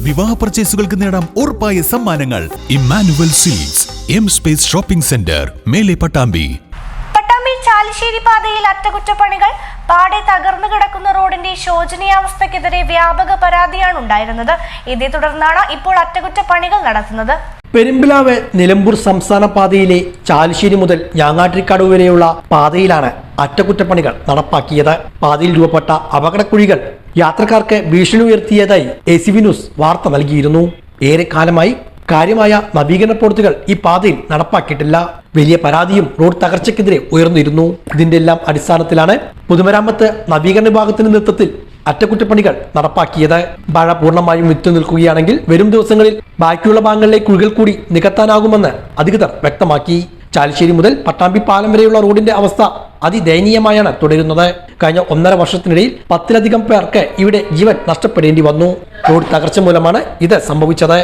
വിവാഹ പർച്ചേസുകൾക്ക് നേടാം ഉറപ്പായ സമ്മാനങ്ങൾ. Emmanuel silks, M space shopping centre, മേലെ പട്ടാമ്പി. പട്ടാമ്പി ചാലിശ്ശേരി പാതയിൽ അറ്റകുറ്റപ്പണികൾ പാടെ തകർന്നു കിടക്കുന്ന റോഡിന്റെ ശോചനീയാവസ്ഥയ്ക്കെതിരെ വ്യാപക പരാതിയാണ് ഉണ്ടായിരുന്നത്. ഇതേ തുടർന്നാണ് ഇപ്പോൾ അറ്റകുറ്റപ്പണികൾ നടത്തുന്നത്. പെരുമ്പിലാവ് നിലമ്പൂർ സംസ്ഥാന പാതയിലെ ചാലിശ്ശേരി മുതൽ ഞാങ്ങാട്ടിരിക്കാട് വരെയുള്ള പാതയിലാണ് അറ്റകുറ്റപ്പണികൾ നടപ്പാക്കിയത്. പാതയിൽ രൂപപ്പെട്ട അപകടക്കുഴികൾ യാത്രക്കാർക്ക് ഭീഷണി ഉയർത്തിയതായി ACV ന്യൂസ് വാർത്ത നൽകിയിരുന്നു. ഏറെക്കാലമായി കാര്യമായ നവീകരണ പ്രവൃത്തികൾ ഈ പാതയിൽ നടപ്പാക്കിയിട്ടില്ല. വലിയ പരാതിയും റോഡ് തകർച്ചയ്ക്കെതിരെ ഉയർന്നിരുന്നു. ഇതിന്റെ എല്ലാം അടിസ്ഥാനത്തിലാണ് പൊതുമരാമത്ത് നവീകരണ വിഭാഗത്തിന്റെ നേതൃത്വത്തിൽ അറ്റകുറ്റപ്പണികൾ നടപ്പാക്കിയത്. മഴ പൂർണ്ണമായും വിട്ടു നിൽക്കുകയാണെങ്കിൽ വരും ദിവസങ്ങളിൽ ബാക്കിയുള്ള ഭാഗങ്ങളിലെ കുഴികൾ കൂടി നികത്താനാകുമെന്ന് അധികൃതർ വ്യക്തമാക്കി. ചാലിശ്ശേരി മുതൽ പട്ടാമ്പി പാലം വരെയുള്ള റോഡിന്റെ അവസ്ഥ അതിദയനീയമായാണ് തുടരുന്നത്. കഴിഞ്ഞ 1.5 വർഷത്തിനിടയിൽ 10-ലധികം പേർക്ക് ഇവിടെ ജീവൻ നഷ്ടപ്പെടേണ്ടി വന്നു. റോഡ് തകർച്ച മൂലമാണ് ഇത് സംഭവിച്ചത്.